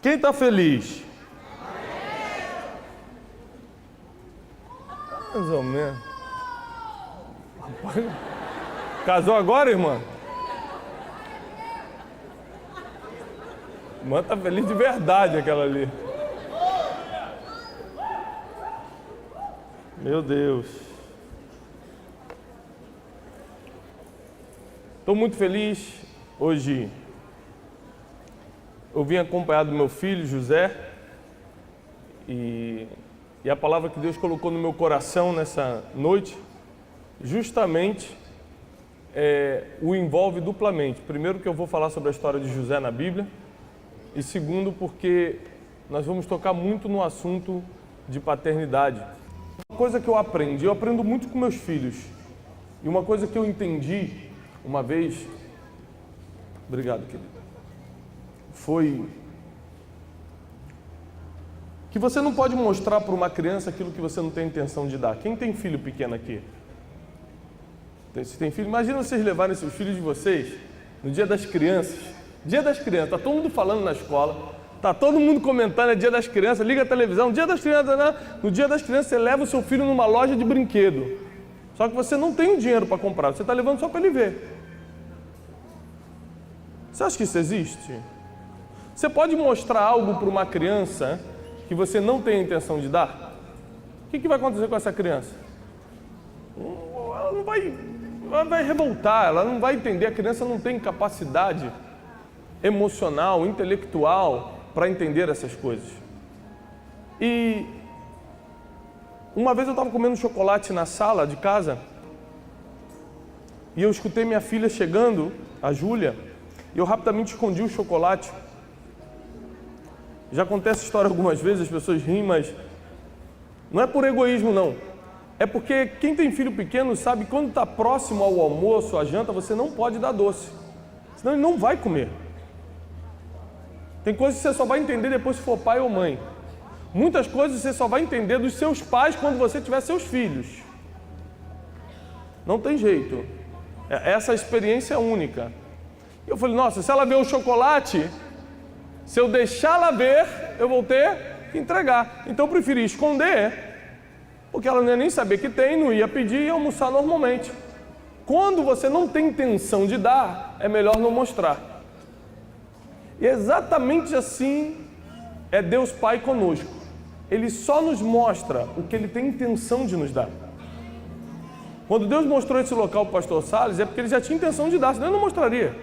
Quem está feliz? Mais ou menos. Casou agora, irmã? Irmã tá feliz de verdade, aquela ali. Meu Deus. Estou muito feliz hoje. Eu vim acompanhado do meu filho, José, e a palavra que Deus colocou no meu coração nessa noite, justamente, o envolve duplamente. Primeiro, que eu vou falar sobre a história de José na Bíblia, e segundo, porque nós vamos tocar muito no assunto de paternidade. Uma coisa que eu aprendo muito com meus filhos, e uma coisa que eu entendi uma vez, obrigado, querido, foi que você não pode mostrar para uma criança aquilo que você não tem intenção de dar. Quem tem filho pequeno aqui? Se tem filho, imagina vocês levarem seus filhos de vocês no Dia das Crianças. Dia das Crianças, está todo mundo falando na escola, está todo mundo comentando, é Dia das Crianças, liga a televisão, Dia das Crianças, né? No Dia das Crianças você leva o seu filho numa loja de brinquedo. Só que você não tem o dinheiro para comprar, você está levando só para ele ver. Você acha que isso existe? Você pode mostrar algo para uma criança que você não tem a intenção de dar? O que vai acontecer com essa criança? Ela não vai, ela vai revoltar, ela não vai entender, a criança não tem capacidade emocional, intelectual para entender essas coisas. E uma vez eu estava comendo chocolate na sala de casa e eu escutei minha filha chegando, a Júlia, e eu rapidamente escondi o chocolate. Já contei essa história algumas vezes, as pessoas riem, mas não é por egoísmo não. É porque quem tem filho pequeno sabe que quando está próximo ao almoço, à janta, você não pode dar doce, senão ele não vai comer. Tem coisas que você só vai entender depois se for pai ou mãe. Muitas coisas você só vai entender dos seus pais quando você tiver seus filhos. Não tem jeito. Essa experiência é única. Eu falei, nossa, se ela ver o chocolate, se eu deixar ela ver, eu vou ter que entregar. Então eu preferi esconder, porque ela não ia nem saber que tem, não ia pedir e ia almoçar normalmente. Quando você não tem intenção de dar, é melhor não mostrar. E exatamente assim é Deus Pai conosco. Ele só nos mostra o que Ele tem intenção de nos dar. Quando Deus mostrou esse local para o pastor Salles, é porque Ele já tinha intenção de dar, senão Ele não mostraria.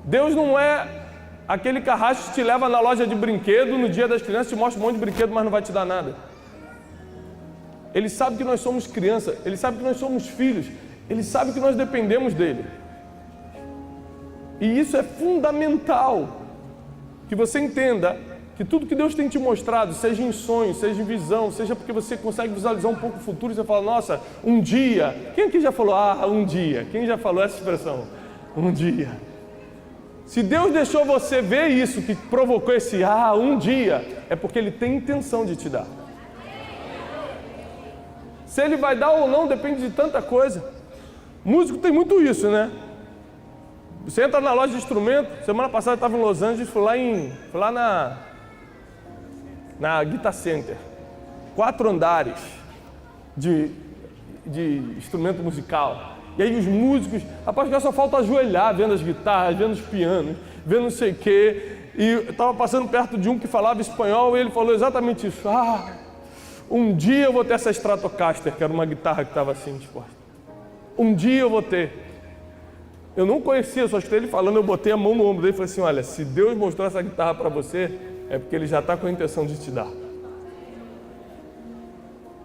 Deus não é aquele carrasco que te leva na loja de brinquedo, no Dia das Crianças, te mostra um monte de brinquedo, mas não vai te dar nada. Ele sabe que nós somos crianças, Ele sabe que nós somos filhos, Ele sabe que nós dependemos dEle. E isso é fundamental, que você entenda que tudo que Deus tem te mostrado, seja em sonho, seja em visão, seja porque você consegue visualizar um pouco o futuro e você fala, nossa, um dia. Quem aqui já falou, um dia? Quem já falou essa expressão? Um dia. Se Deus deixou você ver isso, que provocou esse um dia, é porque Ele tem intenção de te dar. Se Ele vai dar ou não, depende de tanta coisa. Músico tem muito isso, né? Você entra na loja de instrumento, semana passada eu estava em Los Angeles, fui lá na Guitar Center. 4 andares de instrumento musical. E aí os músicos, rapaz, que só falta ajoelhar vendo as guitarras, vendo os pianos, vendo não sei o quê. E eu estava passando perto de um que falava espanhol e ele falou exatamente isso. Um dia eu vou ter essa Stratocaster, que era uma guitarra que estava assim disposta. Um dia eu vou ter. Eu não conhecia, só escutei ele falando, eu botei a mão no ombro dele e falei assim, olha, se Deus mostrou essa guitarra para você, é porque Ele já está com a intenção de te dar.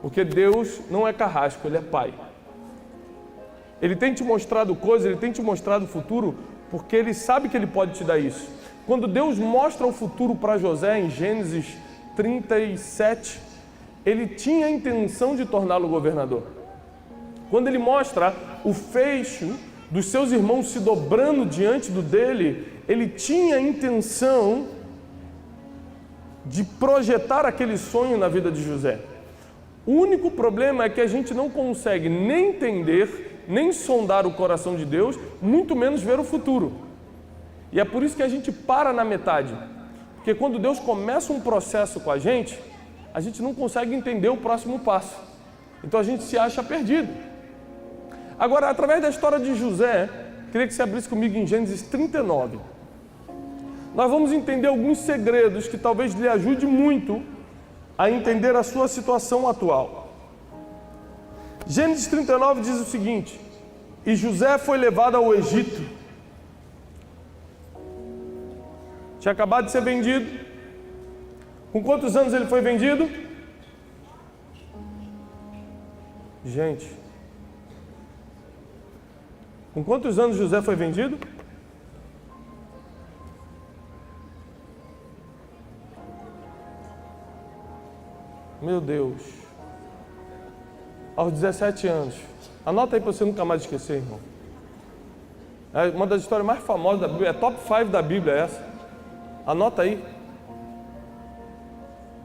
Porque Deus não é carrasco, Ele é Pai. Ele tem te mostrado coisas, Ele tem te mostrado o futuro, porque Ele sabe que Ele pode te dar isso. Quando Deus mostra o futuro para José, em Gênesis 37, Ele tinha a intenção de torná-lo governador. Quando Ele mostra o fecho dos seus irmãos se dobrando diante do dele, Ele tinha a intenção de projetar aquele sonho na vida de José. O único problema é que a gente não consegue nem entender, nem sondar o coração de Deus, muito menos ver o futuro. E é por isso que a gente para na metade. Porque quando Deus começa um processo com a gente não consegue entender o próximo passo. Então a gente se acha perdido. Agora, através da história de José, queria que você abrisse comigo em Gênesis 39. Nós vamos entender alguns segredos que talvez lhe ajude muito a entender a sua situação atual. Gênesis 39 diz o seguinte: e José foi levado ao Egito. Tinha acabado de ser vendido. Com quantos anos ele foi vendido? Gente, com quantos anos José foi vendido? Meu Deus. Aos 17 anos. Anota aí para você nunca mais esquecer, irmão. É uma das histórias mais famosas da Bíblia. É top 5 da Bíblia essa. Anota aí.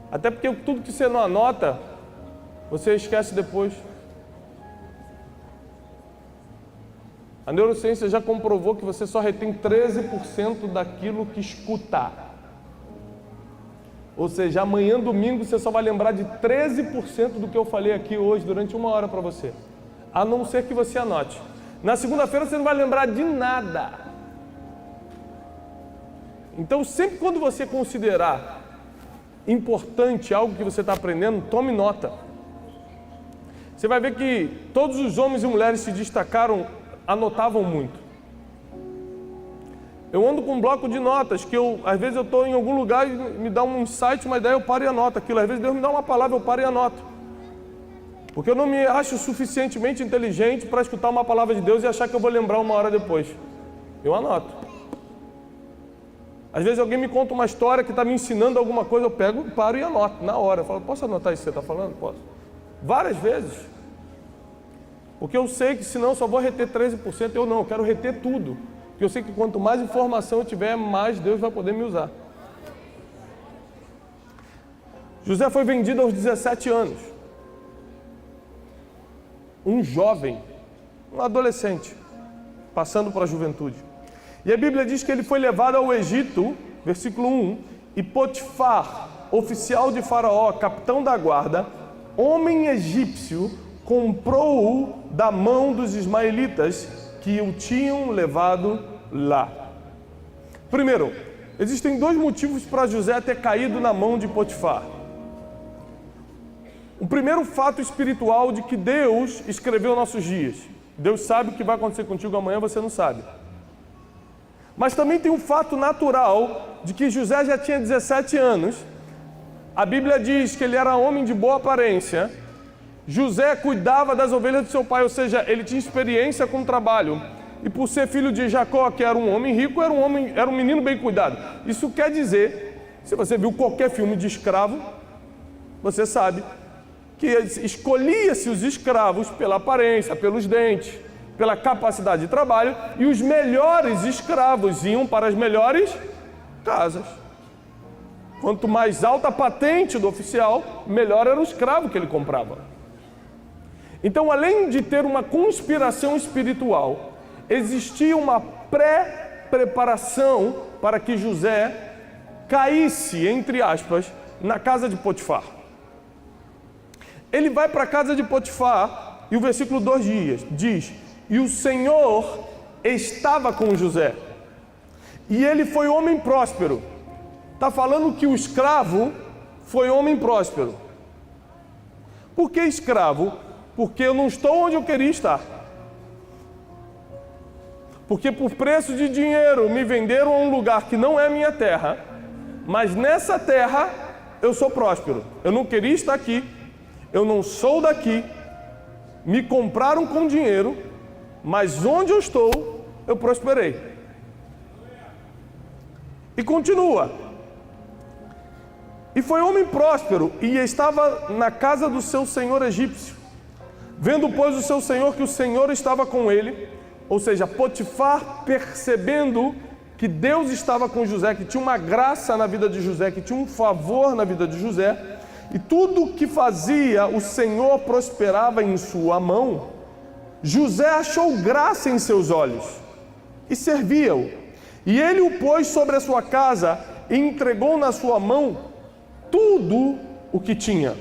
Até porque tudo que você não anota, você esquece depois. A neurociência já comprovou que você só retém 13% daquilo que escuta. Ou seja, amanhã, domingo, você só vai lembrar de 13% do que eu falei aqui hoje, durante 1 hora para você. A não ser que você anote. Na segunda-feira você não vai lembrar de nada. Então, sempre quando você considerar importante algo que você está aprendendo, tome nota. Você vai ver que todos os homens e mulheres se destacaram, anotavam muito. Eu ando com um bloco de notas, que às vezes eu estou em algum lugar e me dá um insight, uma ideia, eu paro e anoto aquilo. Às vezes Deus me dá uma palavra, eu paro e anoto. Porque eu não me acho suficientemente inteligente para escutar uma palavra de Deus e achar que eu vou lembrar 1 hora depois. Eu anoto. Às vezes alguém me conta uma história que está me ensinando alguma coisa, eu pego, paro e anoto na hora. Eu falo, posso anotar isso que você está falando? Posso. Várias vezes. Porque eu sei que senão eu só vou reter 13%, eu quero reter tudo. Porque eu sei que quanto mais informação eu tiver, mais Deus vai poder me usar. José foi vendido aos 17 anos. Um jovem, um adolescente, passando para a juventude. E a Bíblia diz que ele foi levado ao Egito, versículo 1, e Potifar, oficial de Faraó, capitão da guarda, homem egípcio, comprou-o da mão dos ismaelitas que o tinham levado lá. Primeiro, existem 2 motivos para José ter caído na mão de Potifar. O primeiro fato espiritual de que Deus escreveu nossos dias. Deus sabe o que vai acontecer contigo amanhã, você não sabe. Mas também tem um fato natural de que José já tinha 17 anos. A Bíblia diz que ele era homem de boa aparência. José cuidava das ovelhas do seu pai, ou seja, ele tinha experiência com o trabalho. E por ser filho de Jacó, que era um homem rico, era um menino bem cuidado. Isso quer dizer, se você viu qualquer filme de escravo, você sabe que escolhia-se os escravos pela aparência, pelos dentes, pela capacidade de trabalho, e os melhores escravos iam para as melhores casas. Quanto mais alta a patente do oficial, melhor era o escravo que ele comprava. Então, além de ter uma conspiração espiritual, existia uma pré-preparação para que José caísse, entre aspas, na casa de Potifar. Ele vai para a casa de Potifar e o versículo 2 diz: e o Senhor estava com José, e ele foi homem próspero. Está falando que o escravo foi homem próspero. Por que escravo? Porque eu não estou onde eu queria estar. Porque por preço de dinheiro me venderam a um lugar que não é minha terra, mas nessa terra eu sou próspero. Eu não queria estar aqui, eu não sou daqui, me compraram com dinheiro, mas onde eu estou, eu prosperei. E continua. E foi homem próspero e estava na casa do seu senhor egípcio. Vendo, pois, o seu senhor que o Senhor estava com ele, ou seja, Potifar, percebendo que Deus estava com José, que tinha uma graça na vida de José, que tinha um favor na vida de José, e tudo o que fazia o Senhor prosperava em sua mão, José achou graça em seus olhos e servia-o. E ele o pôs sobre a sua casa e entregou na sua mão tudo o que tinha.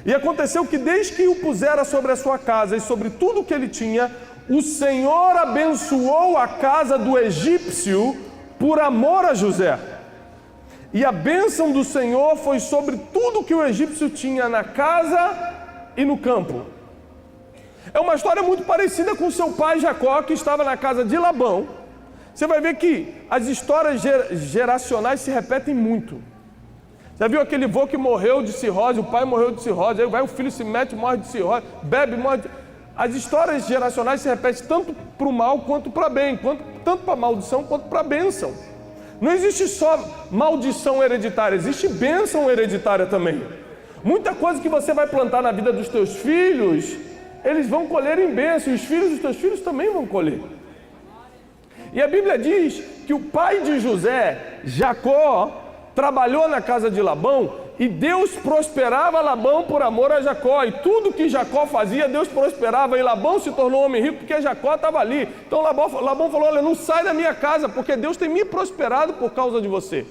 E aconteceu que desde que o pusera sobre a sua casa e sobre tudo o que ele tinha, o Senhor abençoou a casa do egípcio por amor a José. E a bênção do Senhor foi sobre tudo que o egípcio tinha na casa e no campo. É uma história muito parecida com seu pai Jacó, que estava na casa de Labão. Você vai ver que as histórias geracionais se repetem muito. Já viu aquele vô que morreu de cirrose, o pai morreu de cirrose, aí vai o filho se mete, morre de cirrose, bebe, morre de... As histórias geracionais se repetem tanto para o mal quanto para o bem, tanto para a maldição quanto para a bênção. Não existe só maldição hereditária, existe bênção hereditária também. Muita coisa que você vai plantar na vida dos teus filhos, eles vão colher em bênção, e os filhos dos teus filhos também vão colher. E a Bíblia diz que o pai de José, Jacó, trabalhou na casa de Labão e Deus prosperava Labão por amor a Jacó. E tudo que Jacó fazia, Deus prosperava. E Labão se tornou um homem rico porque Jacó estava ali. Então Labão falou, olha, não sai da minha casa porque Deus tem me prosperado por causa de você.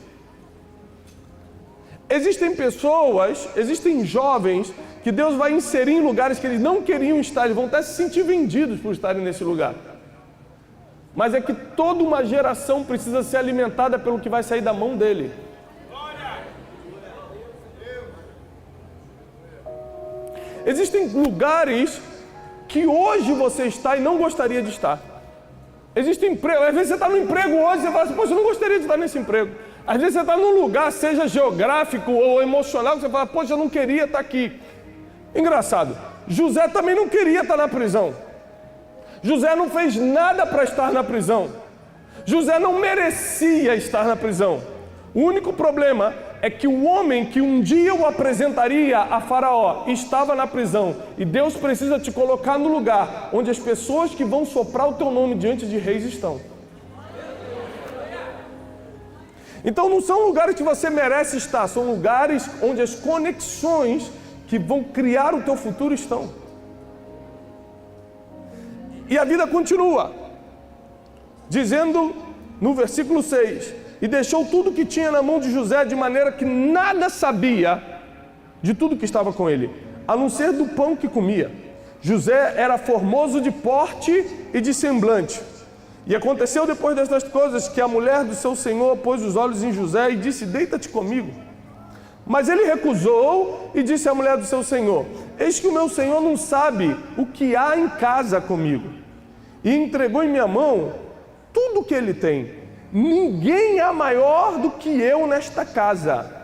Existem pessoas, existem jovens que Deus vai inserir em lugares que eles não queriam estar. Eles vão até se sentir vendidos por estarem nesse lugar. Mas é que toda uma geração precisa ser alimentada pelo que vai sair da mão dele. Existem lugares que hoje você está e não gostaria de estar. Existe emprego, às vezes você está no emprego hoje e você fala assim, poxa, eu não gostaria de estar nesse emprego. Às vezes você está num lugar, seja geográfico ou emocional, que você fala, poxa, eu não queria estar aqui. Engraçado, José também não queria estar na prisão. José não fez nada para estar na prisão. José não merecia estar na prisão. O único problema é que o homem que um dia o apresentaria a Faraó estava na prisão. E Deus precisa te colocar no lugar onde as pessoas que vão soprar o teu nome diante de reis estão. Então não são lugares que você merece estar, são lugares onde as conexões que vão criar o teu futuro estão. E a vida continua, dizendo no versículo 6, e deixou tudo que tinha na mão de José, de maneira que nada sabia de tudo que estava com ele, a não ser do pão que comia. José era formoso de porte e de semblante. E aconteceu depois destas coisas que a mulher do seu senhor pôs os olhos em José e disse, deita-te comigo. Mas ele recusou e disse à mulher do seu senhor, eis que o meu senhor não sabe o que há em casa comigo. E entregou em minha mão tudo o que ele tem. Ninguém é maior do que eu nesta casa.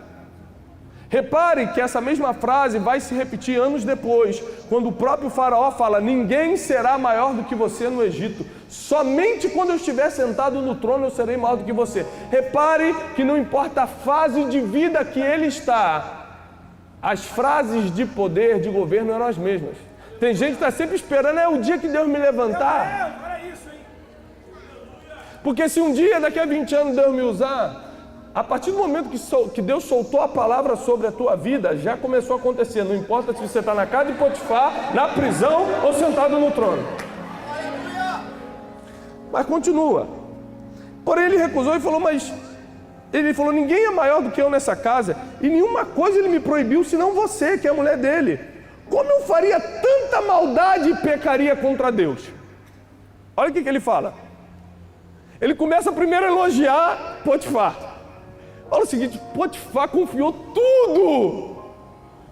Repare que essa mesma frase vai se repetir anos depois, quando o próprio Faraó fala, ninguém será maior do que você no Egito. Somente quando eu estiver sentado no trono eu serei maior do que você. Repare que não importa a fase de vida que ele está, as frases de poder, de governo eram as mesmas. Tem gente que está sempre esperando, é o dia que Deus me levantar. Porque se um dia, daqui a 20 anos, Deus me usar, a partir do momento que Deus soltou a palavra sobre a tua vida, já começou a acontecer. Não importa se você está na casa de Potifar, na prisão ou sentado no trono. Mas continua. Porém ele recusou e falou, ele falou, ninguém é maior do que eu nessa casa, e nenhuma coisa ele me proibiu, senão você, que é a mulher dele. Como eu faria tanta maldade e pecaria contra Deus? Olha o que ele fala. Ele começa primeiro a elogiar Potifar. Fala o seguinte, Potifar confiou tudo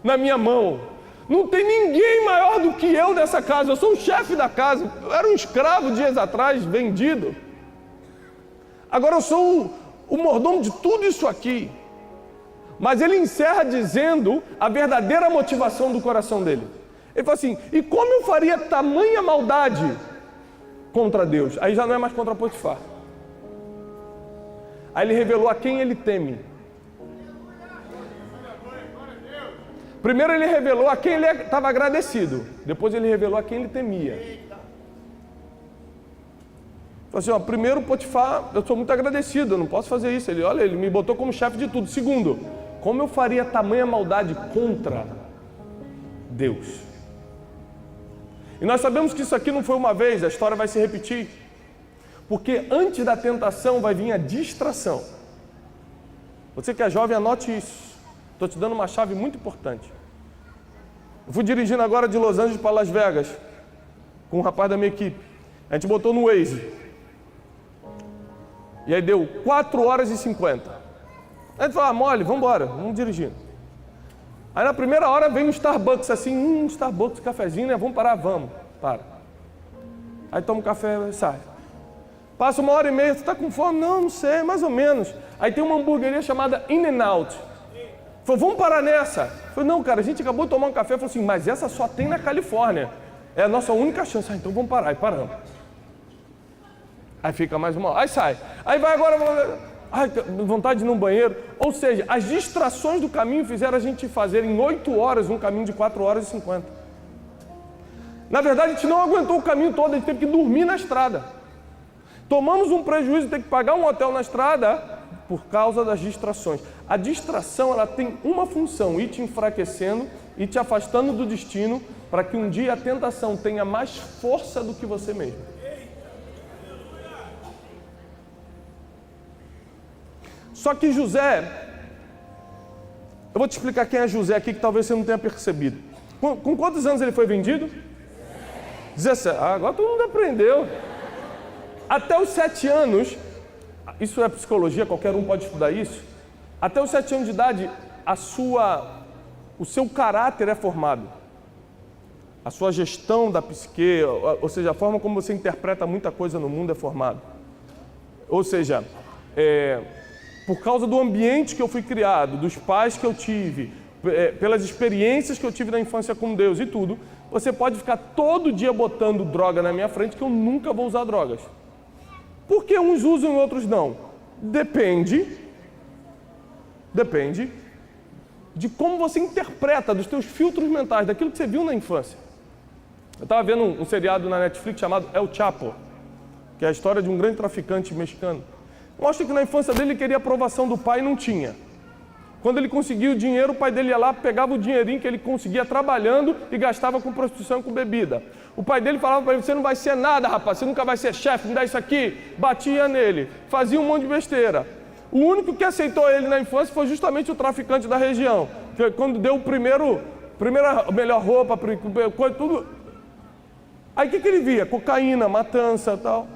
na minha mão. Não tem ninguém maior do que eu nessa casa. Eu sou o chefe da casa. Eu era um escravo dias atrás, vendido. Agora eu sou o mordomo de tudo isso aqui. Mas ele encerra dizendo a verdadeira motivação do coração dele. Ele fala assim, e como eu faria tamanha maldade contra Deus? Aí já não é mais contra Potifar. Aí ele revelou a quem ele teme. Primeiro ele revelou a quem ele estava agradecido. Depois ele revelou a quem ele temia. Falou assim, primeiro Potifar, eu sou muito agradecido, eu não posso fazer isso. Ele me botou como chefe de tudo. Segundo, como eu faria tamanha maldade contra Deus? E nós sabemos que isso aqui não foi uma vez, a história vai se repetir. Porque antes da tentação vai vir a distração. Você que é jovem, anote isso. Estou te dando uma chave muito importante. Eu fui dirigindo agora de Los Angeles para Las Vegas, com um rapaz da minha equipe. A gente botou no Waze. E aí deu 4 horas e 50. A gente falou, mole, vamos embora, vamos dirigindo. Aí na primeira hora vem um Starbucks assim, Starbucks, cafezinho, né? Vamos parar? Vamos, para. Aí toma um café, sai. Passa 1h30, você está com fome? Não, não sei, mais ou menos. Aí tem uma hamburgueria chamada In-N-Out. Falou, vamos parar nessa. Falei, não, cara, a gente acabou de tomar um café. Falei assim, mas essa só tem na Califórnia. É a nossa única chance. Então vamos parar. Aí paramos. Aí fica mais uma hora. Aí sai. Aí vai agora, ai, vontade de ir no banheiro. Ou seja, as distrações do caminho fizeram a gente fazer em 8 horas um caminho de 4 horas e 50. Na verdade, a gente não aguentou o caminho todo, a gente teve que dormir na estrada. Tomamos um prejuízo de ter que pagar um hotel na estrada por causa das distrações. A distração, ela tem uma função, ir te enfraquecendo e te afastando do destino, para que um dia a tentação tenha mais força do que você mesmo. Só que José, eu vou te explicar quem é José aqui, que talvez você não tenha percebido. Com quantos anos ele foi vendido? 17. Agora todo mundo aprendeu. Até os 7 anos, isso é psicologia, qualquer um pode estudar isso. Até os 7 anos de idade, o seu caráter é formado. A sua gestão da psique, ou seja, a forma como você interpreta muita coisa no mundo é formada. Ou seja, por causa do ambiente que eu fui criado, dos pais que eu tive, pelas experiências que eu tive na infância com Deus e tudo, você pode ficar todo dia botando droga na minha frente que eu nunca vou usar drogas. Por que uns usam e outros não? Depende de como você interpreta, dos teus filtros mentais, daquilo que você viu na infância. Eu estava vendo um seriado na Netflix chamado El Chapo, que é a história de um grande traficante mexicano. Mostra que na infância dele ele queria a aprovação do pai e não tinha. Quando ele conseguia o dinheiro, o pai dele ia lá, pegava o dinheirinho que ele conseguia trabalhando e gastava com prostituição e com bebida. O pai dele falava para ele, você não vai ser nada, rapaz, você nunca vai ser chefe, me dá isso aqui. Batia nele, fazia um monte de besteira. O único que aceitou ele na infância foi justamente o traficante da região. Que quando deu a melhor roupa, tudo. Aí o que ele via? Cocaína, matança e tal.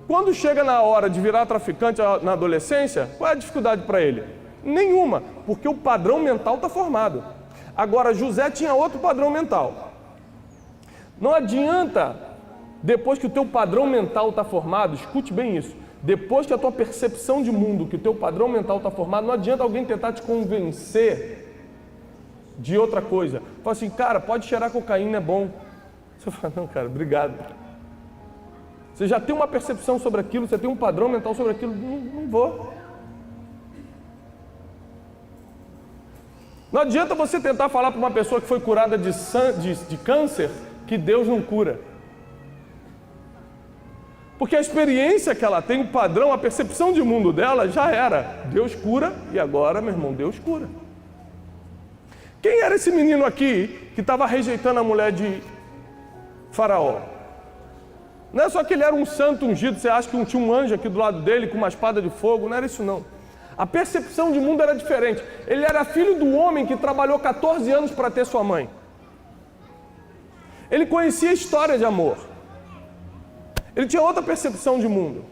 Quando chega na hora de virar traficante na adolescência, qual é a dificuldade para ele? Nenhuma, porque o padrão mental está formado. Agora, José tinha outro padrão mental. Não adianta, depois que o teu padrão mental está formado, escute bem isso, depois que a tua percepção de mundo, que o teu padrão mental está formado, não adianta alguém tentar te convencer de outra coisa. Fala assim, cara, pode cheirar cocaína, é bom. Você fala, não, cara, obrigado. Você já tem uma percepção sobre aquilo, você tem um padrão mental sobre aquilo, não vou. Não adianta você tentar falar para uma pessoa que foi curada de câncer que Deus não cura. Porque a experiência que ela tem, o padrão, a percepção de mundo dela já era. Deus cura e agora, meu irmão, Deus cura. Quem era esse menino aqui que estava rejeitando a mulher de Faraó? Não é só que ele era um santo ungido, você acha que tinha um anjo aqui do lado dele com uma espada de fogo, não era isso não. A percepção de mundo era diferente. Ele era filho do homem que trabalhou 14 anos para ter sua mãe. Ele conhecia a história de amor. Ele tinha outra percepção de mundo.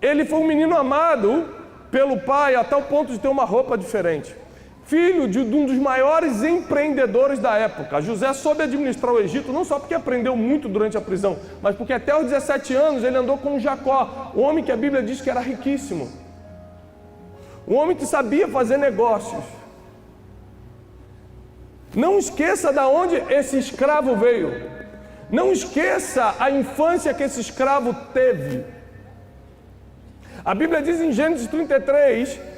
Ele foi um menino amado pelo pai até o ponto de ter uma roupa diferente. Filho de um dos maiores empreendedores da época. José soube administrar o Egito, não só porque aprendeu muito durante a prisão, mas porque até os 17 anos ele andou com Jacó, um homem que a Bíblia diz que era riquíssimo. Um homem que sabia fazer negócios. Não esqueça de onde esse escravo veio. Não esqueça a infância que esse escravo teve. A Bíblia diz em Gênesis 33...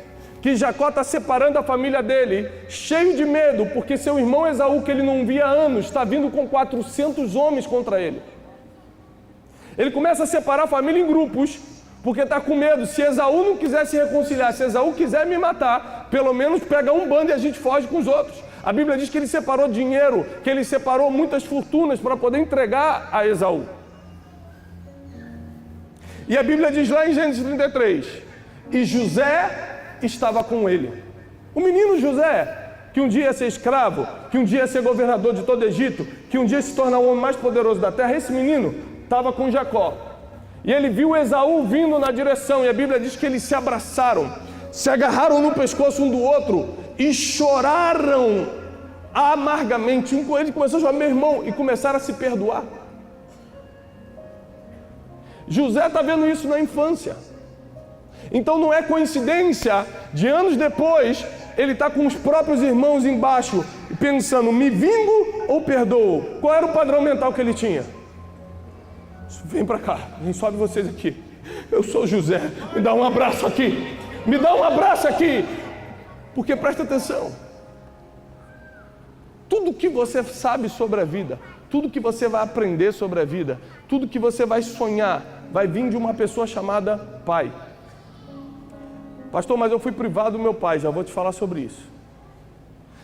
que Jacó está separando a família dele, cheio de medo, porque seu irmão Esaú, que ele não via há anos, está vindo com 400 homens contra ele. Ele começa a separar a família em grupos, porque está com medo. Se Esaú não quiser se reconciliar, se Esaú quiser me matar, pelo menos pega um bando e a gente foge com os outros. A Bíblia diz que ele separou dinheiro, que ele separou muitas fortunas para poder entregar a Esaú. E a Bíblia diz lá em Gênesis 33, e José estava com ele. O menino José, que um dia ia ser escravo, que um dia ia ser governador de todo o Egito, que um dia ia se tornar o homem mais poderoso da terra, esse menino estava com Jacó. E ele viu Esaú vindo na direção, e a Bíblia diz que eles se abraçaram, se agarraram no pescoço um do outro e choraram amargamente. Um com ele começou a chorar, meu irmão, e começaram a se perdoar. José está vendo isso na infância. Então não é coincidência de anos depois ele está com os próprios irmãos embaixo pensando, me vingo ou perdoo? Qual era o padrão mental que ele tinha? Vem para cá, vem, sobe vocês aqui. Eu sou José, me dá um abraço aqui. Me dá um abraço aqui. Porque presta atenção. Tudo que você sabe sobre a vida, tudo que você vai aprender sobre a vida, tudo que você vai sonhar, vai vir de uma pessoa chamada pai. Pastor, mas eu fui privado do meu pai, já vou te falar sobre isso.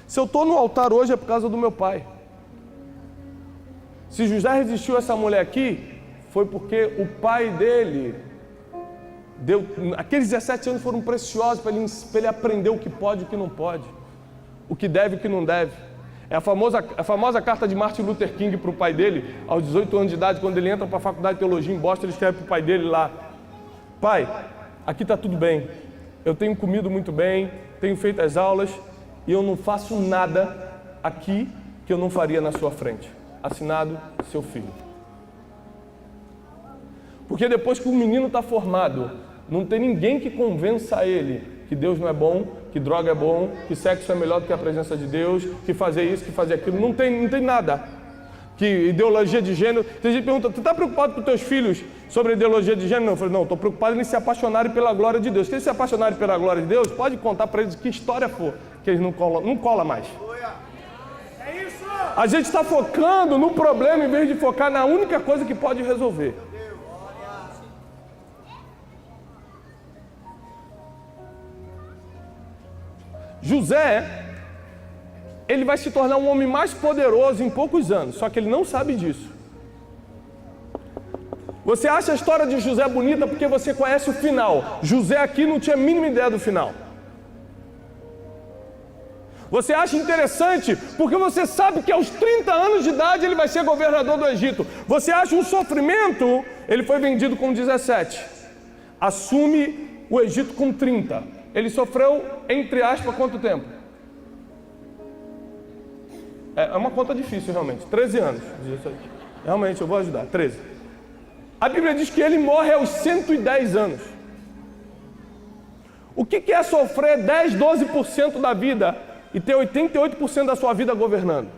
Se eu estou no altar hoje é por causa do meu pai. Se José resistiu a essa mulher aqui, foi porque o pai dele deu... Aqueles 17 anos foram preciosos para ele aprender o que pode e o que não pode, o que deve e o que não deve. É a famosa carta de Martin Luther King para o pai dele, aos 18 anos de idade, quando ele entra para a faculdade de teologia em Boston, ele escreve para o pai dele lá: pai, aqui está tudo bem, eu tenho comido muito bem, tenho feito as aulas e eu não faço nada aqui que eu não faria na sua frente. Assinado, seu filho. Porque depois que o menino está formado, não tem ninguém que convença ele que Deus não é bom, que droga é bom, que sexo é melhor do que a presença de Deus, que fazer isso, que fazer aquilo. Não tem nada. Que ideologia de gênero. Tem gente que pergunta, tu está preocupado com os teus filhos sobre ideologia de gênero? Não, eu falei, não, estou preocupado em eles se apaixonarem pela glória de Deus. Se eles se apaixonarem pela glória de Deus, pode contar para eles que história for, que eles não colam mais. É isso! A gente está focando no problema em vez de focar na única coisa que pode resolver. José, ele vai se tornar um homem mais poderoso em poucos anos, só que ele não sabe disso. Você acha a história de José bonita porque você conhece o final. José aqui não tinha a mínima ideia do final. Você acha interessante porque você sabe que aos 30 anos de idade ele vai ser governador do Egito. Você acha um sofrimento, ele foi vendido com 17. Assume o Egito com 30. Ele sofreu, entre aspas, quanto tempo? É uma conta difícil, realmente. 13 anos. Realmente, eu vou ajudar. 13. A Bíblia diz que ele morre aos 110 anos. O que é sofrer 10, 12% da vida e ter 88% da sua vida governando?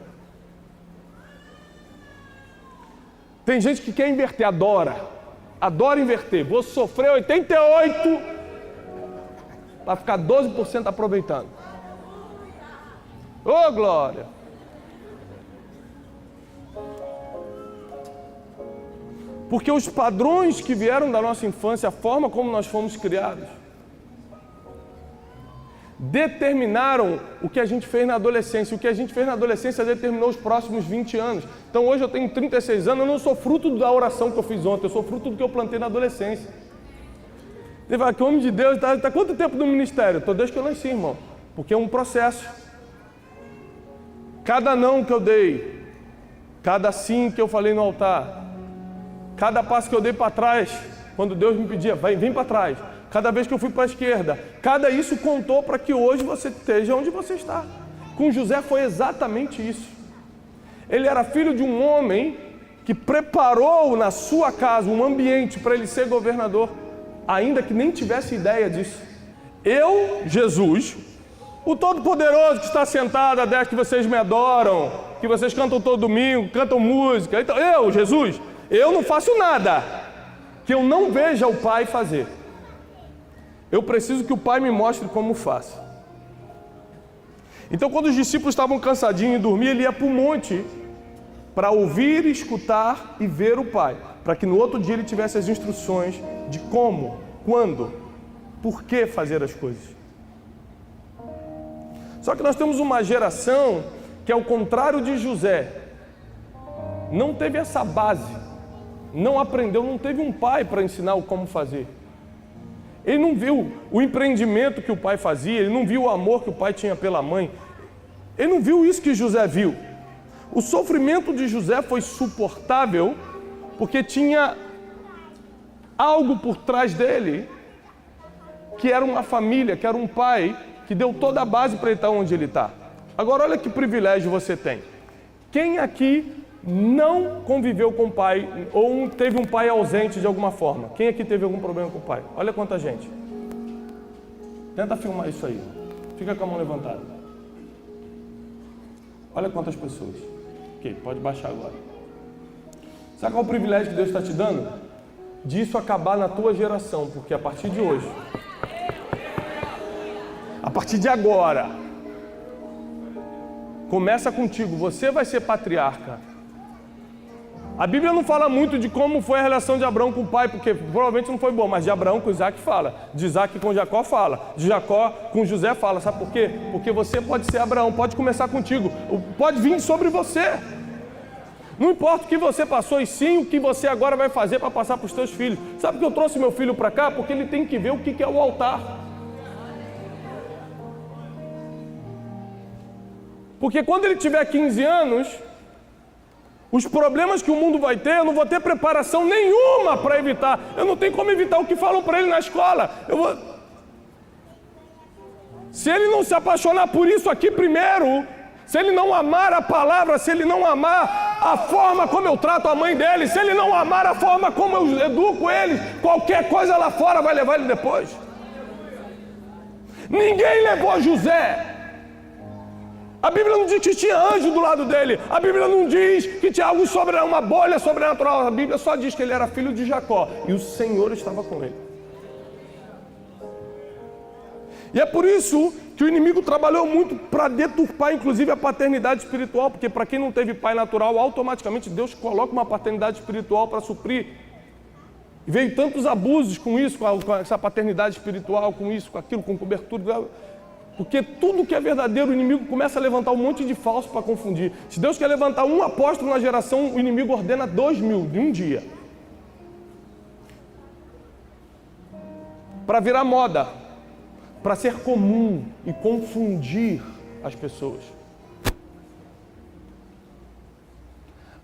Tem gente que quer inverter, adora inverter. Vou sofrer 88% para ficar 12% aproveitando. Ô, glória! Porque os padrões que vieram da nossa infância, a forma como nós fomos criados, determinaram o que a gente fez na adolescência. O que a gente fez na adolescência determinou os próximos 20 anos. Então hoje eu tenho 36 anos, eu não sou fruto da oração que eu fiz ontem, eu sou fruto do que eu plantei na adolescência. Ele fala que o homem de Deus está quanto tempo no ministério? Estou desde que eu nasci, irmão. Porque é um processo. Cada não que eu dei, cada sim que eu falei no altar, cada passo que eu dei para trás, quando Deus me pedia, vem para trás. Cada vez que eu fui para a esquerda, cada isso contou para que hoje você esteja onde você está. Com José foi exatamente isso. Ele era filho de um homem que preparou na sua casa um ambiente para ele ser governador, ainda que nem tivesse ideia disso. Eu, Jesus, o Todo-Poderoso que está sentado à destra, que vocês me adoram, que vocês cantam todo domingo, cantam música. Então, eu, Jesus, eu não faço nada que eu não veja o Pai fazer. Eu preciso que o Pai me mostre como faça. Então, quando os discípulos estavam cansadinhos e dormiam, ele ia para o monte para ouvir, escutar e ver o Pai, para que no outro dia ele tivesse as instruções de como, quando, por que fazer as coisas. Só que nós temos uma geração que, ao contrário de José, não teve essa base não aprendeu, não teve um pai para ensinar o como fazer. Ele não viu o empreendimento que o pai fazia, ele não viu o amor que o pai tinha pela mãe. Ele não viu isso que José viu. O sofrimento de José foi suportável porque tinha algo por trás dele, que era uma família, que era um pai, que deu toda a base para ele estar onde ele está. Agora olha que privilégio você tem. Quem aqui não conviveu com o pai, ou teve um pai ausente de alguma forma? Quem aqui teve algum problema com o pai? Olha quanta gente. Tenta filmar isso aí. Fica com a mão levantada. Olha quantas pessoas. Ok, pode baixar agora. Sabe qual é o privilégio que Deus está te dando? Disso acabar na tua geração, porque a partir de hoje, a partir de agora, começa contigo, você vai ser patriarca. A Bíblia não fala muito de como foi a relação de Abraão com o pai, porque provavelmente não foi bom, mas de Abraão com Isaac fala, de Isaac com Jacó fala, de Jacó com José fala. Sabe por quê? Porque você pode ser Abraão, pode começar contigo, pode vir sobre você. Não importa o que você passou, e sim o que você agora vai fazer para passar para os teus filhos. Sabe que eu trouxe meu filho para cá? Porque ele tem que ver o que é o altar. Porque quando ele tiver 15 anos... os problemas que o mundo vai ter, eu não vou ter preparação nenhuma para evitar. Eu não tenho como evitar o que falam para ele na escola. Se ele não se apaixonar por isso aqui primeiro, se ele não amar a palavra, se ele não amar a forma como eu trato a mãe dele, se ele não amar a forma como eu educo ele, qualquer coisa lá fora vai levar ele depois. Ninguém levou José. A Bíblia não diz que tinha anjo do lado dele. A Bíblia não diz que tinha algo uma bolha sobrenatural. A Bíblia só diz que ele era filho de Jacó. E o Senhor estava com ele. E é por isso que o inimigo trabalhou muito para deturpar, inclusive, a paternidade espiritual. Porque para quem não teve pai natural, automaticamente Deus coloca uma paternidade espiritual para suprir. E veio tantos abusos com isso, com essa paternidade espiritual, com isso, com aquilo, com cobertura. Porque tudo que é verdadeiro, o inimigo começa a levantar um monte de falso para confundir. Se Deus quer levantar um apóstolo na geração, o inimigo ordena 2.000 de um dia. Para virar moda, para ser comum e confundir as pessoas.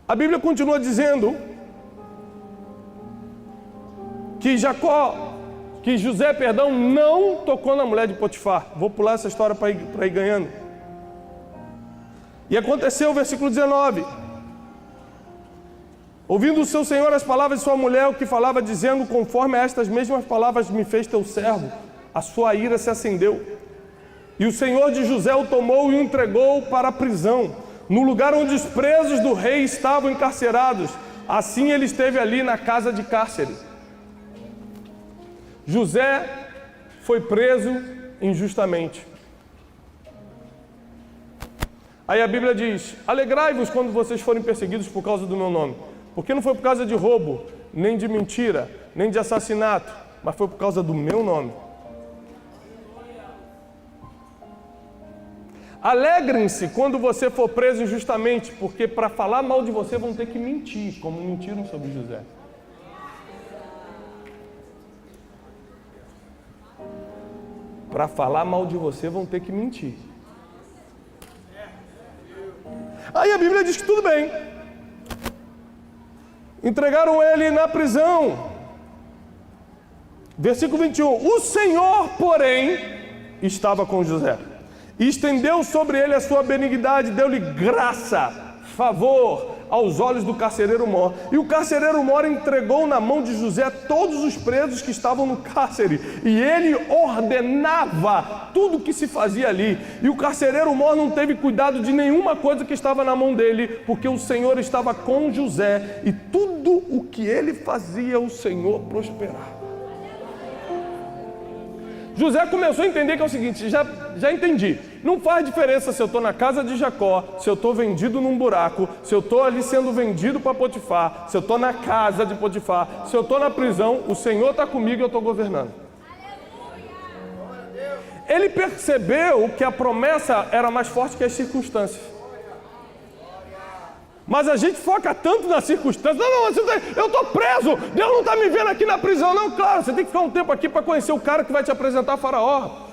A Bíblia continua dizendo que José, não tocou na mulher de Potifar. Vou pular essa história para ir ganhando. E aconteceu, versículo 19. Ouvindo o seu senhor as palavras de sua mulher, o que falava, dizendo, conforme a estas mesmas palavras me fez teu servo, a sua ira se acendeu. E o senhor de José o tomou e o entregou para a prisão, no lugar onde os presos do rei estavam encarcerados. Assim ele esteve ali na casa de cárcere. José foi preso injustamente. Aí a Bíblia diz, alegrai-vos quando vocês forem perseguidos por causa do meu nome. Porque não foi por causa de roubo, nem de mentira, nem de assassinato, mas foi por causa do meu nome. Alegrem-se quando você for preso injustamente, porque para falar mal de você vão ter que mentir, como mentiram sobre José. Para falar mal de você vão ter que mentir. Aí a Bíblia diz que tudo bem. Entregaram ele na prisão. Versículo 21. O Senhor, porém, estava com José. E estendeu sobre ele a sua benignidade, deu-lhe graça, favor aos olhos do carcereiro mor. E o carcereiro mor entregou na mão de José todos os presos que estavam no cárcere. E ele ordenava tudo que se fazia ali. E o carcereiro mor não teve cuidado de nenhuma coisa que estava na mão dele, porque o Senhor estava com José. E tudo o que ele fazia, o Senhor prosperava. José começou a entender que é o seguinte, já entendi. Não faz diferença se eu estou na casa de Jacó, se eu estou vendido num buraco, se eu estou ali sendo vendido para Potifar, se eu estou na casa de Potifar, se eu estou na prisão, o Senhor está comigo e eu estou governando. Ele percebeu que a promessa era mais forte que as circunstâncias. Mas a gente foca tanto na circunstância. Não, eu estou preso, Deus não está me vendo aqui na prisão. Não, claro, você tem que ficar um tempo aqui para conhecer o cara que vai te apresentar a Faraó.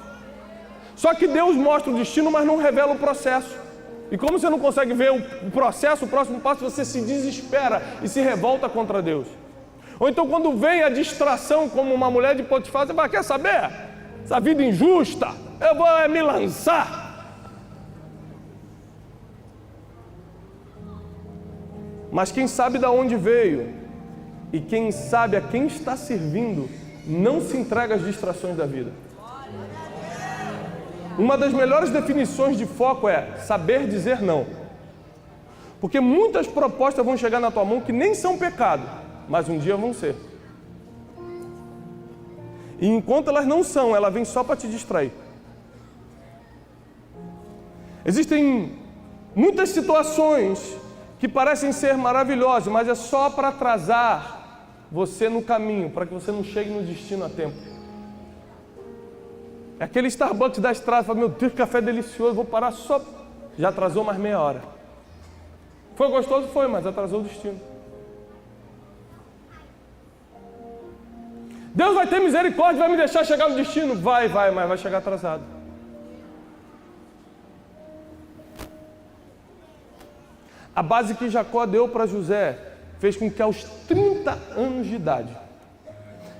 Só que Deus mostra o destino, mas não revela o processo. E como você não consegue ver o processo, o próximo passo, você se desespera e se revolta contra Deus. Ou então quando vem a distração, como uma mulher de Potifar, você fala, quer saber? Essa vida injusta, eu vou me lançar. Mas quem sabe de onde veio e quem sabe a quem está servindo, não se entrega às distrações da vida. Uma das melhores definições de foco é saber dizer não. Porque muitas propostas vão chegar na tua mão que nem são pecado, mas um dia vão ser. E enquanto elas não são, ela vem só para te distrair. Existem muitas situações que parecem ser maravilhosas, mas é só para atrasar você no caminho, para que você não chegue no destino a tempo. É aquele Starbucks da estrada, fala, meu Deus, que café delicioso, vou parar só. Já atrasou mais meia hora. Foi gostoso? Foi, mas atrasou o destino. Deus vai ter misericórdia, vai me deixar chegar no destino? Vai, mas vai chegar atrasado. A base que Jacó deu para José fez com que aos 30 anos de idade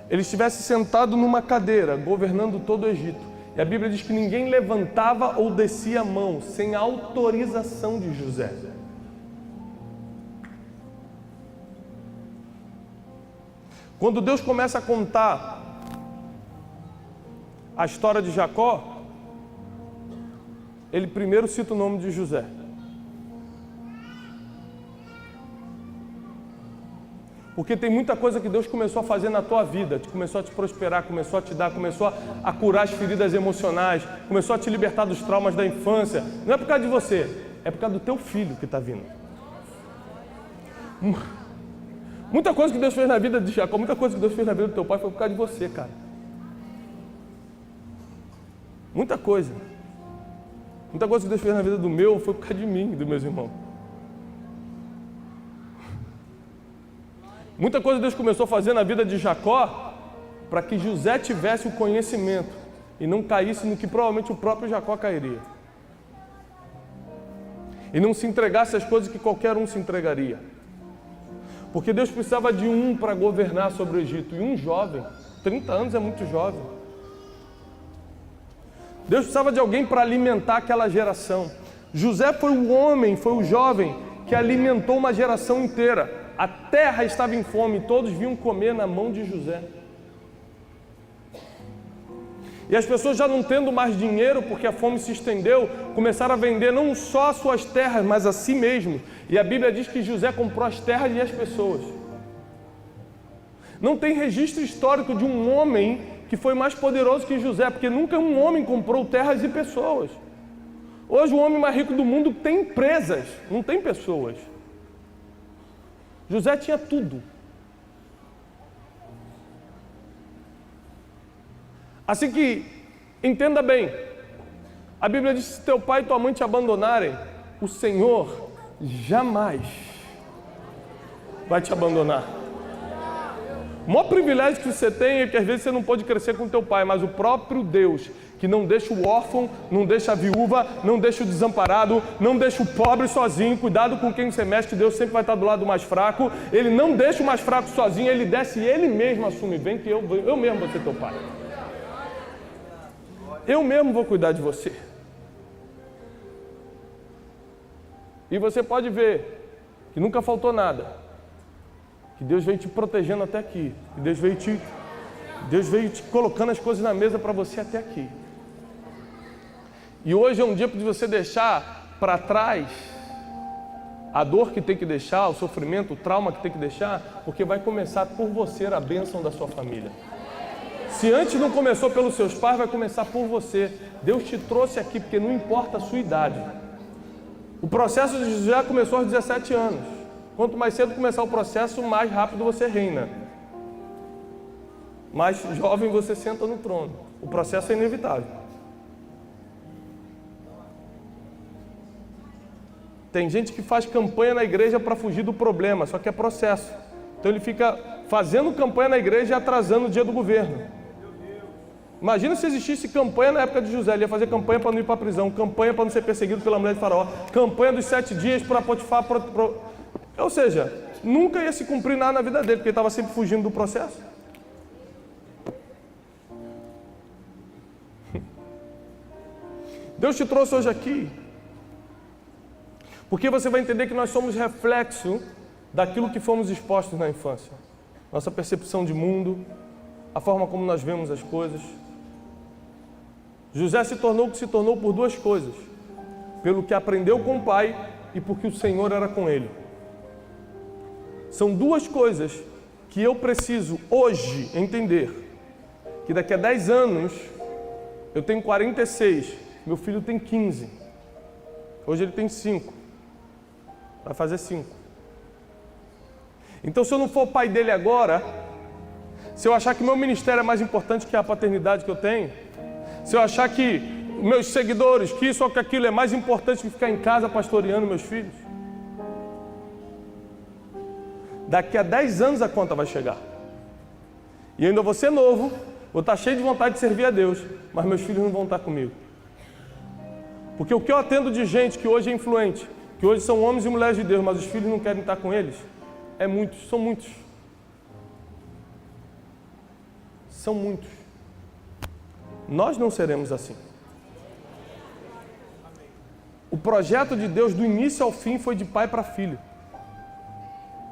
ele estivesse sentado numa cadeira, governando todo o Egito. E a Bíblia diz que ninguém levantava ou descia a mão sem a autorização de José. Quando Deus começa a contar a história de Jacó, ele primeiro cita o nome de José. Porque tem muita coisa que Deus começou a fazer na tua vida, começou a te prosperar, começou a te dar, começou a curar as feridas emocionais, começou a te libertar dos traumas da infância. Não é por causa de você, é por causa do teu filho que está vindo. Muita coisa que Deus fez na vida de Jacó, muita coisa que Deus fez na vida do teu pai foi por causa de você, cara. Muita coisa. Muita coisa que Deus fez na vida do meu foi por causa de mim e dos meus irmãos. Muita coisa Deus começou a fazer na vida de Jacó para que José tivesse o conhecimento e não caísse no que provavelmente o próprio Jacó cairia. E não se entregasse às coisas que qualquer um se entregaria. Porque Deus precisava de um para governar sobre o Egito. E um jovem, 30 anos é muito jovem. Deus precisava de alguém para alimentar aquela geração. José foi o homem, foi o jovem que alimentou uma geração inteira. A terra estava em fome, todos vinham comer na mão de José. E as pessoas já não tendo mais dinheiro, porque a fome se estendeu, começaram a vender não só as suas terras, mas a si mesmo. E a Bíblia diz que José comprou as terras e as pessoas. Não tem registro histórico de um homem que foi mais poderoso que José, porque nunca um homem comprou terras e pessoas. Hoje o homem mais rico do mundo tem empresas, não tem pessoas. José tinha tudo. Assim que, entenda bem, a Bíblia diz que se teu pai e tua mãe te abandonarem, o Senhor jamais vai te abandonar. O maior privilégio que você tem é que às vezes você não pode crescer com teu pai, mas o próprio Deus, que não deixa o órfão, não deixa a viúva, não deixa o desamparado, não deixa o pobre sozinho, cuidado com quem você mexe, que Deus sempre vai estar do lado do mais fraco, Ele não deixa o mais fraco sozinho, Ele desce e Ele mesmo assume, vem que eu mesmo vou ser teu pai. Eu mesmo vou cuidar de você. E você pode ver que nunca faltou nada. Que Deus veio te protegendo até aqui. Que Deus veio te colocando as coisas na mesa para você até aqui. E hoje é um dia para você deixar para trás a dor que tem que deixar, o sofrimento, o trauma que tem que deixar, porque vai começar por você a bênção da sua família. Se antes não começou pelos seus pais, vai começar por você. Deus te trouxe aqui porque não importa a sua idade. O processo de José começou aos 17 anos. Quanto mais cedo começar o processo, mais rápido você reina. Mais jovem você senta no trono. O processo é inevitável. Tem gente que faz campanha na igreja para fugir do problema, só que é processo. Então ele fica fazendo campanha na igreja e atrasando o dia do governo. Imagina se existisse campanha na época de José. Ele ia fazer campanha para não ir para a prisão, campanha para não ser perseguido pela mulher de Faraó, campanha dos 7 dias para Potifar. Ou seja, nunca ia se cumprir nada na vida dele, porque ele estava sempre fugindo do processo. Deus te trouxe hoje aqui porque você vai entender que nós somos reflexo daquilo que fomos expostos na infância. Nossa percepção de mundo, a forma como nós vemos as coisas. José se tornou o que se tornou por 2 coisas: pelo que aprendeu com o pai e porque o Senhor era com ele. São 2 coisas que eu preciso hoje entender, que daqui a 10 anos, eu tenho 46, meu filho tem 15, hoje ele tem 5, vai fazer 5. Então, se eu não for o pai dele agora, se eu achar que meu ministério é mais importante que a paternidade que eu tenho, se eu achar que meus seguidores, que isso ou que aquilo é mais importante que ficar em casa pastoreando meus filhos, daqui a 10 anos a conta vai chegar. E eu ainda vou ser novo, vou estar cheio de vontade de servir a Deus, mas meus filhos não vão estar comigo. Porque o que eu atendo de gente que hoje é influente, que hoje são homens e mulheres de Deus, mas os filhos não querem estar com eles, são muitos. São muitos. Nós não seremos assim. O projeto de Deus, do início ao fim, foi de pai para filho.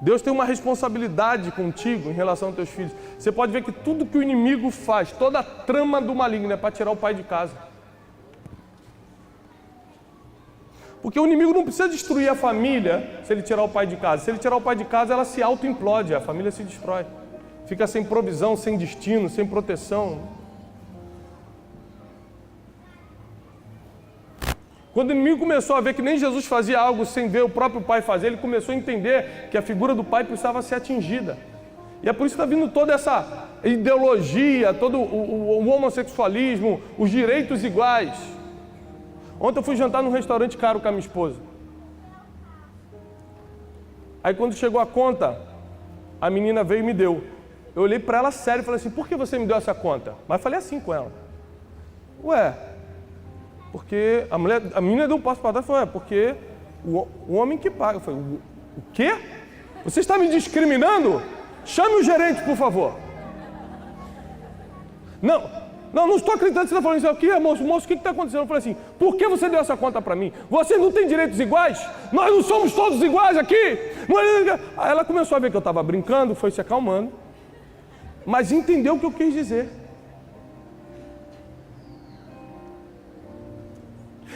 Deus tem uma responsabilidade contigo em relação aos teus filhos. Você pode ver que tudo que o inimigo faz, toda a trama do maligno é para tirar o pai de casa. Porque o inimigo não precisa destruir a família se ele tirar o pai de casa. Se ele tirar o pai de casa, ela se auto-implode, a família se destrói. Fica sem provisão, sem destino, sem proteção. Quando o inimigo começou a ver que nem Jesus fazia algo sem ver o próprio pai fazer, ele começou a entender que a figura do pai precisava ser atingida. E é por isso que está vindo toda essa ideologia, todo o homossexualismo, os direitos iguais. Ontem eu fui jantar num restaurante caro com a minha esposa. Aí quando chegou a conta, a menina veio e me deu. Eu olhei para ela sério e falei assim: por que você me deu essa conta? Mas falei assim com ela: ué, porque a menina deu um passo para trás e falou: porque o homem que paga. Eu falei: o quê? Você está me discriminando? Chame o gerente, por favor. Não estou acreditando que você está falando isso aqui, moço, o que está acontecendo? Eu falei assim: por que você deu essa conta para mim? Vocês não têm direitos iguais? Nós não somos todos iguais aqui? Aí ela começou a ver que eu estava brincando, foi se acalmando, mas entendeu o que eu quis dizer.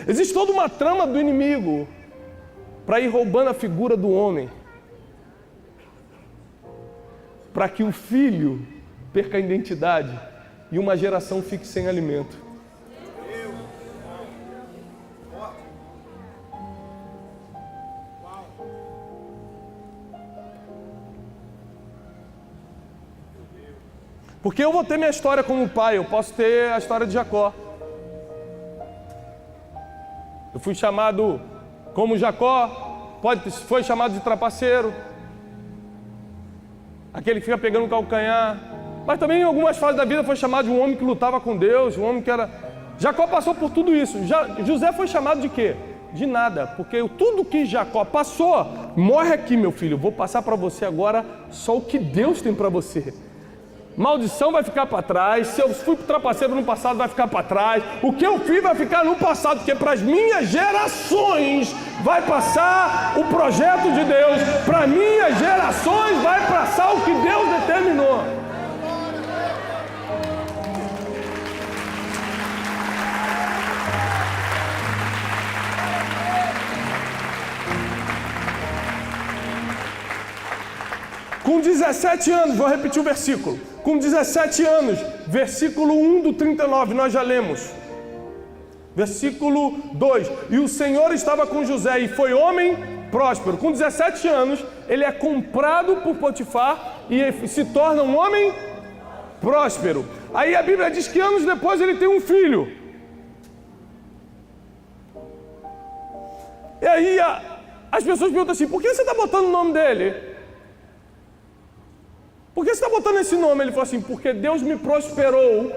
Existe toda uma trama do inimigo para ir roubando a figura do homem, para que o filho perca a identidade e uma geração fique sem alimento. Porque eu vou ter minha história como pai, eu posso ter a história de Jacó. Eu fui chamado como Jacó, foi chamado de trapaceiro, aquele que fica pegando o calcanhar. Mas também em algumas fases da vida foi chamado de um homem que lutava com Deus, um homem que era... Jacó passou por tudo isso. José foi chamado de quê? De nada, porque tudo que Jacó passou, morre aqui, meu filho, vou passar para você agora só o que Deus tem para você. Maldição vai ficar para trás, se eu fui trapaceiro no passado vai ficar para trás, o que eu fiz vai ficar no passado, porque para as minhas gerações vai passar o projeto de Deus, para minhas gerações vai passar o que Deus determinou. Com 17 anos, vou repetir o versículo. Com 17 anos, versículo 1 do 39, nós já lemos. Versículo 2. E o Senhor estava com José e foi homem próspero. Com 17 anos, ele é comprado por Potifar e se torna um homem próspero. Aí a Bíblia diz que anos depois ele tem um filho. E aí as pessoas perguntam assim, por que você está botando o nome dele? Por que você está botando esse nome? Ele falou assim, porque Deus me prosperou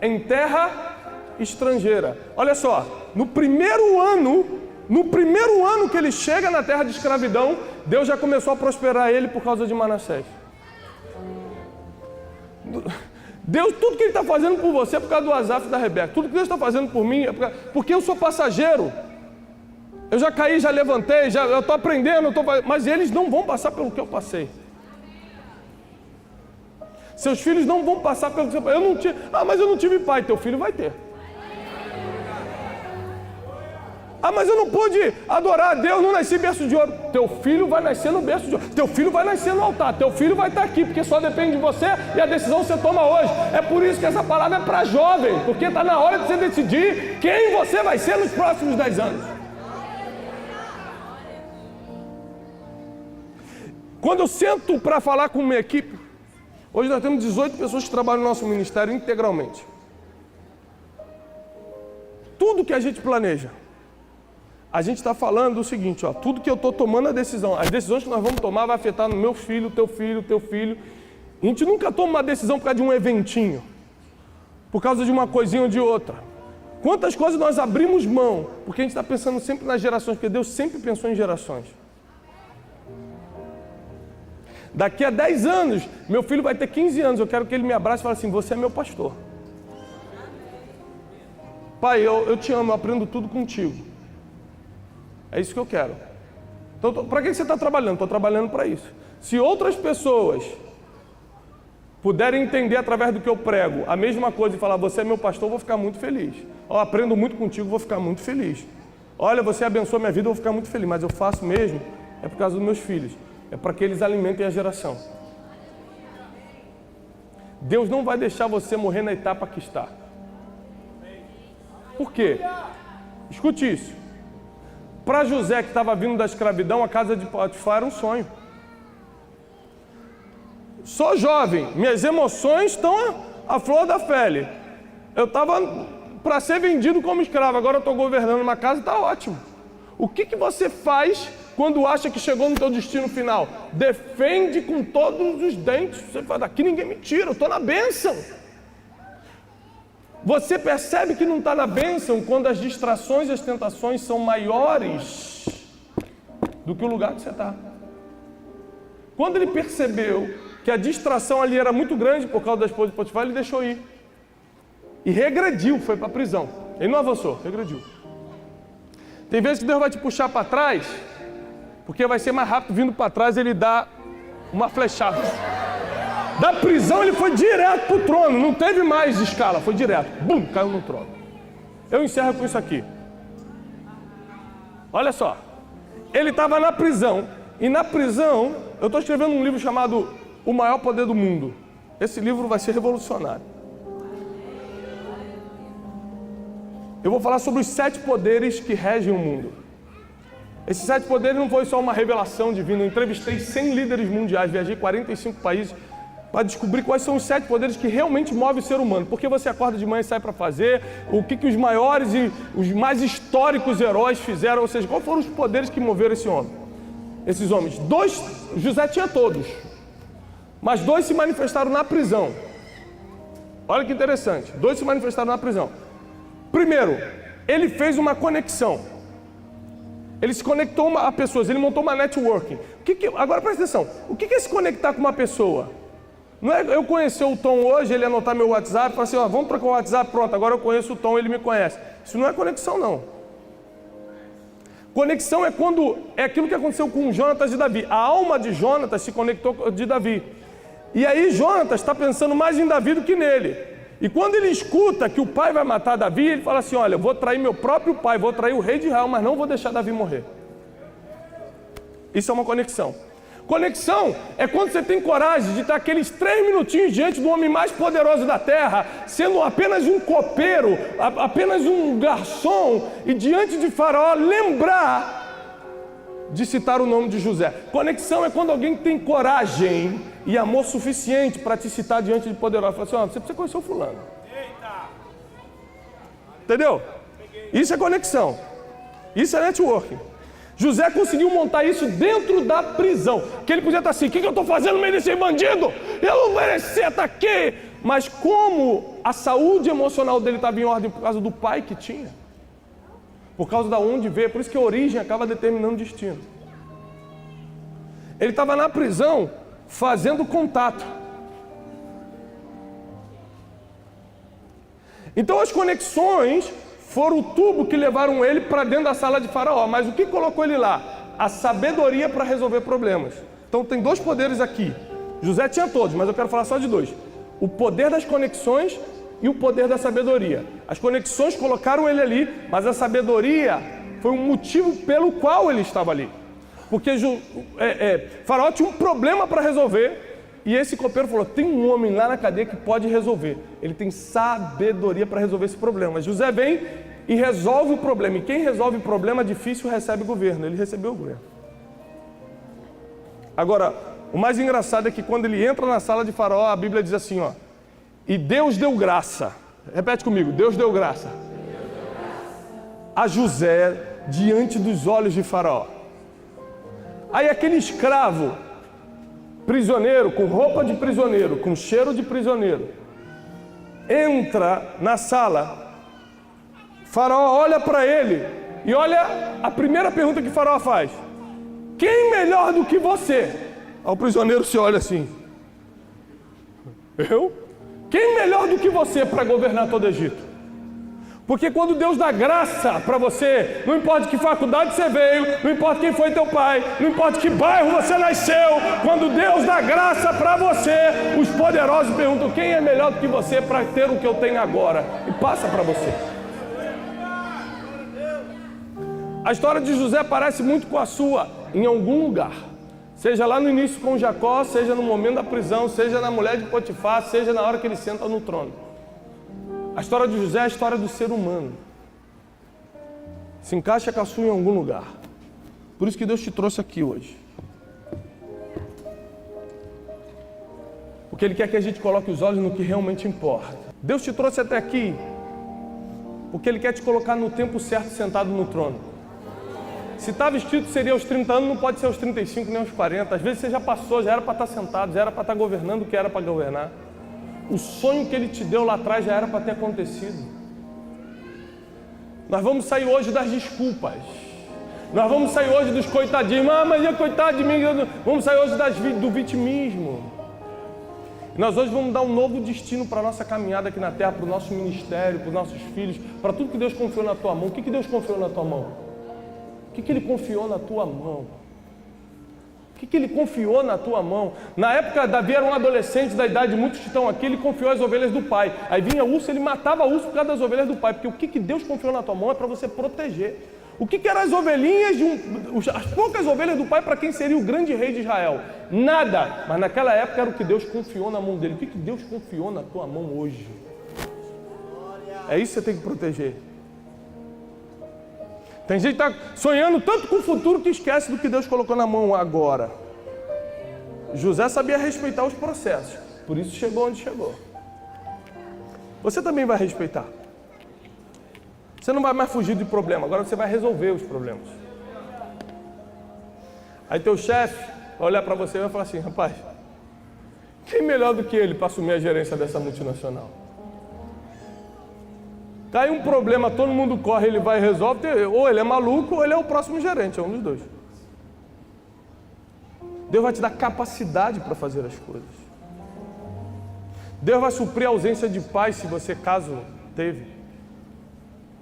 em terra estrangeira. Olha só, no primeiro ano que ele chega na terra de escravidão, Deus já começou a prosperar ele por causa de Manassés. Deus, tudo que Ele está fazendo por você é por causa do Asaf e da Rebeca. Tudo que Deus está fazendo por mim é porque eu sou passageiro. Eu já caí, já levantei, eu estou aprendendo, mas eles não vão passar pelo que eu passei. Seus filhos não vão passar pelo que eu passei. Mas eu não tive pai. Teu filho vai ter. Mas eu não pude adorar a Deus, não nasci berço de ouro. Teu filho vai nascer no berço de ouro. Teu filho vai nascer no altar. Teu filho vai estar aqui, porque só depende de você e a decisão você toma hoje. É por isso que essa palavra é para jovem, porque está na hora de você decidir quem você vai ser nos próximos 10 anos. Quando eu sento para falar com minha equipe, hoje nós temos 18 pessoas que trabalham no nosso ministério integralmente. Tudo que a gente planeja, a gente está falando o seguinte, ó, tudo que eu estou tomando a decisão, as decisões que nós vamos tomar vai afetar no meu filho, teu filho, teu filho. A gente nunca toma uma decisão por causa de um eventinho, por causa de uma coisinha ou de outra. Quantas coisas nós abrimos mão, porque a gente está pensando sempre nas gerações, porque Deus sempre pensou em gerações. Daqui a 10 anos, meu filho vai ter 15 anos, eu quero que ele me abrace e fale assim, você é meu pastor. Pai, eu te amo, eu aprendo tudo contigo. É isso que eu quero. Então, para que você está trabalhando? Estou trabalhando para isso. Se outras pessoas puderem entender através do que eu prego a mesma coisa e falar, você é meu pastor, eu vou ficar muito feliz. Eu aprendo muito contigo, vou ficar muito feliz. Olha, você abençoa minha vida, eu vou ficar muito feliz. Mas eu faço mesmo, é por causa dos meus filhos. É para que eles alimentem a geração. Deus não vai deixar você morrer na etapa que está. Por quê? Escute isso. Para José, que estava vindo da escravidão, a casa de Potifar era um sonho. Sou jovem, minhas emoções estão à flor da pele. Eu estava para ser vendido como escravo, agora eu estou governando uma casa e está ótimo. O que você faz quando acha que chegou no teu destino final? Defende com todos os dentes. Você fala, daqui ninguém me tira, eu estou na bênção. Você percebe que não está na bênção quando as distrações e as tentações são maiores do que o lugar que você está. Quando ele percebeu que a distração ali era muito grande por causa da esposa de Potifar, ele deixou ir. E regrediu, foi para a prisão. Ele não avançou, regrediu. Tem vezes que Deus vai te puxar para trás, porque vai ser mais rápido vindo para trás, ele dá uma flechada. Da prisão ele foi direto para o trono, não teve mais escala, foi direto. Bum, caiu no trono. Eu encerro com isso aqui. Olha só, ele estava na prisão, e na prisão, eu estou escrevendo um livro chamado O Maior Poder do Mundo. Esse livro vai ser revolucionário. Eu vou falar sobre os 7 poderes que regem o mundo. Esses 7 poderes não foi só uma revelação divina. Eu entrevistei 100 líderes mundiais, viajei 45 países para descobrir quais são os 7 poderes que realmente movem o ser humano. Por que você acorda de manhã e sai para fazer? O que os maiores e os mais históricos heróis fizeram? Ou seja, quais foram os poderes que moveram esse homem? Esses homens. 2, José tinha todos, mas 2 se manifestaram na prisão. Olha que interessante, 2 se manifestaram na prisão. Primeiro, ele fez uma conexão. Ele se conectou a pessoas, ele montou uma networking. Agora presta atenção, o que é se conectar com uma pessoa? Não é eu conhecer o Tom hoje, ele anotar meu WhatsApp e falar assim, ó, vamos trocar o WhatsApp, pronto, agora eu conheço o Tom, ele me conhece. Isso não é conexão, não. Conexão é quando é aquilo que aconteceu com Jonatas e Davi. A alma de Jonatas se conectou com de Davi. E aí Jonatas está pensando mais em Davi do que nele. E quando ele escuta que o pai vai matar Davi, ele fala assim, olha, eu vou trair meu próprio pai, vou trair o rei de Israel, mas não vou deixar Davi morrer. Isso é uma conexão. Conexão é quando você tem coragem de estar aqueles 3 minutinhos diante do homem mais poderoso da terra, sendo apenas um copeiro, apenas um garçom, e diante de Faraó lembrar de citar o nome de José. Conexão é quando alguém tem coragem e amor suficiente para te citar diante de poderoso. Fala assim, ó, você precisa conhecer o fulano. Entendeu? Isso é conexão. Isso é networking. José conseguiu montar isso dentro da prisão. Que ele podia estar assim, o que eu estou fazendo no meio desse bandido? Eu não merecia estar aqui. Mas como a saúde emocional dele estava em ordem por causa do pai que tinha, por causa da onde veio, por isso que a origem acaba determinando o destino. Ele estava na prisão fazendo contato. Então as conexões foram o tubo que levaram ele para dentro da sala de Faraó. Mas o que colocou ele lá? A sabedoria para resolver problemas. Então tem dois poderes aqui. José tinha todos, mas eu quero falar só de dois. O poder das conexões e o poder da sabedoria. As conexões colocaram ele ali, mas a sabedoria foi um motivo pelo qual ele estava ali. Porque Faraó tinha um problema para resolver e esse copeiro falou, tem um homem lá na cadeia que pode resolver. Ele tem sabedoria para resolver esse problema. José vem e resolve o problema. E quem resolve o problema difícil recebe o governo. Ele recebeu o governo. Agora, o mais engraçado é que quando ele entra na sala de Faraó, a Bíblia diz assim, ó, e Deus deu graça. Repete comigo, Deus deu graça a José diante dos olhos de Faraó. Aí aquele escravo, prisioneiro, com roupa de prisioneiro, com cheiro de prisioneiro, entra na sala, Faraó olha para ele e olha a primeira pergunta que Faraó faz: quem melhor do que você? Aí o prisioneiro se olha assim: eu? Quem melhor do que você para governar todo o Egito? Porque quando Deus dá graça para você, não importa que faculdade você veio, não importa quem foi teu pai, não importa que bairro você nasceu, quando Deus dá graça para você, os poderosos perguntam, quem é melhor do que você para ter o que eu tenho agora? E passa para você. A história de José parece muito com a sua, em algum lugar. Seja lá no início com Jacó, seja no momento da prisão, seja na mulher de Potifar, seja na hora que ele senta no trono. A história de José é a história do ser humano. Se encaixa com a sua em algum lugar. Por isso que Deus te trouxe aqui hoje. Porque Ele quer que a gente coloque os olhos no que realmente importa. Deus te trouxe até aqui porque Ele quer te colocar no tempo certo sentado no trono. Se estava escrito seria aos 30 anos, não pode ser aos 35 nem aos 40. Às vezes você já passou, já era para estar sentado, já era para estar governando o que era para governar. O sonho que Ele te deu lá atrás já era para ter acontecido. Nós vamos sair hoje das desculpas. Nós vamos sair hoje dos coitadinhos. Ah, mas é coitado de mim. Vamos sair hoje do vitimismo. E nós hoje vamos dar um novo destino para a nossa caminhada aqui na terra, para o nosso ministério, para os nossos filhos, para tudo que Deus confiou na tua mão. O que Deus confiou na tua mão? O que Ele confiou na tua mão? O que Ele confiou na tua mão? Na época, Davi era um adolescente da idade de muitos que estão aqui, ele confiou as ovelhas do pai. Aí vinha urso, ele matava urso por causa das ovelhas do pai. Porque o que Deus confiou na tua mão é para você proteger. O que eram as ovelhinhas, as poucas ovelhas do pai para quem seria o grande rei de Israel? Nada. Mas naquela época era o que Deus confiou na mão dele. O que Deus confiou na tua mão hoje? É isso que você tem que proteger. Tem gente que está sonhando tanto com o futuro que esquece do que Deus colocou na mão agora. José sabia respeitar os processos, por isso chegou onde chegou. Você também vai respeitar. Você não vai mais fugir de problema, agora você vai resolver os problemas. Aí teu chefe vai olhar para você e vai falar assim, rapaz, quem melhor do que ele para assumir a gerência dessa multinacional? Cai um problema, todo mundo corre, ele vai e resolve, ou ele é maluco ou ele é o próximo gerente, é um dos dois. Deus vai te dar capacidade para fazer as coisas. Deus vai suprir a ausência de pai se você, caso teve.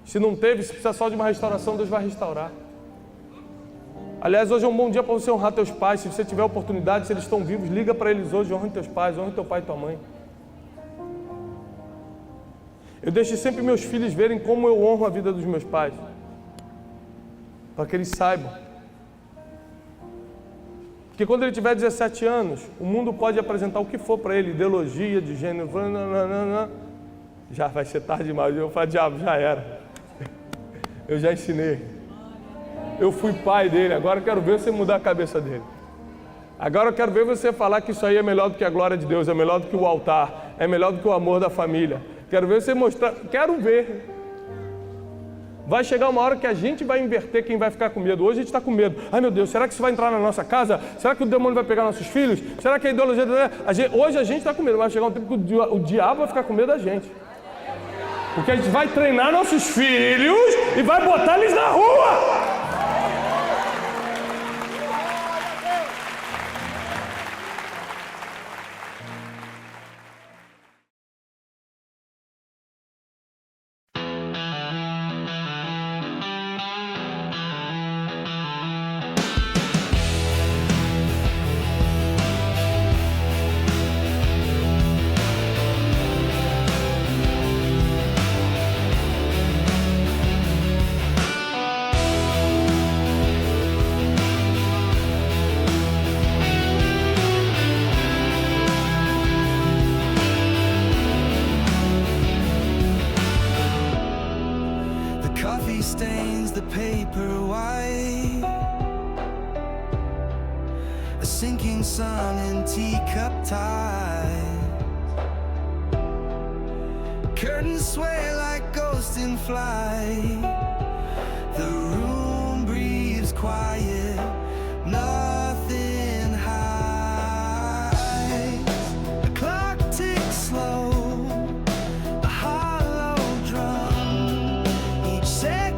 Se não teve, se precisa só de uma restauração, Deus vai restaurar. Aliás, hoje é um bom dia para você honrar teus pais. Se você tiver oportunidade, se eles estão vivos, liga para eles hoje, honra teus pais, honra teu pai e tua mãe. Eu deixo sempre meus filhos verem como eu honro a vida dos meus pais, para que eles saibam. Porque quando ele tiver 17 anos, o mundo pode apresentar o que for para ele, ideologia de gênero, já vai ser tarde demais. Eu falo, diabo, já era. Eu já ensinei. Eu fui pai dele, agora eu quero ver você mudar a cabeça dele. Agora eu quero ver você falar que isso aí é melhor do que a glória de Deus, é melhor do que o altar, é melhor do que o amor da família. Quero ver você mostrar, quero ver. Vai chegar uma hora que a gente vai inverter quem vai ficar com medo. Hoje a gente está com medo. Ai meu Deus, será que isso vai entrar na nossa casa? Será que o demônio vai pegar nossos filhos? Será que a ideologia... Hoje a gente está com medo, vai chegar um tempo que o diabo vai ficar com medo da gente. Porque a gente vai treinar nossos filhos e vai botar eles na rua. Stains the paper white, a sinking sun in teacup ties, curtains sway like ghosts in flight, the room breathes quiet, nothing hides, the clock ticks slow, a hollow drum, each second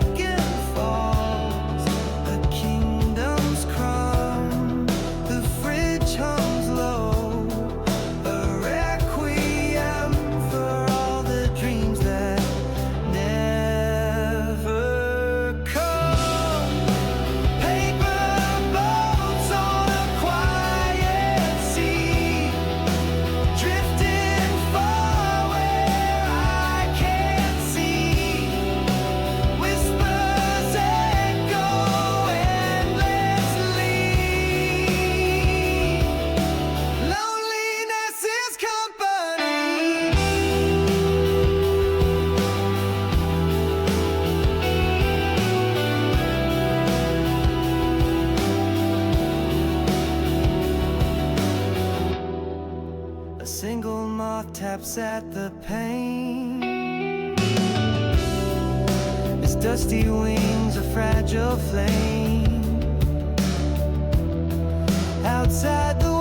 single moth taps at the pane. Its dusty wings a fragile flame. Outside the